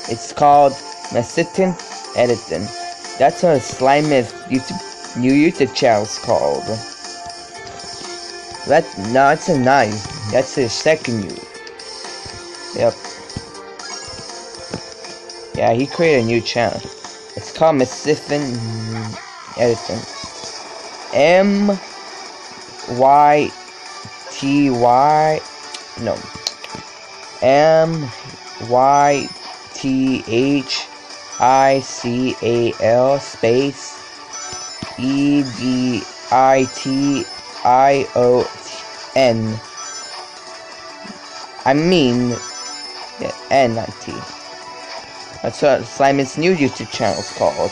It's called Masitin Editing. That's what Slime's new YouTube channel's called. That's a nice. That's his second YouTube. Yep. Yeah, he created a new channel. It's called Masitin Editing. MYTHICAL space EDITION. I mean, yeah, N-I-T. That's what Slime's new YouTube channel is called.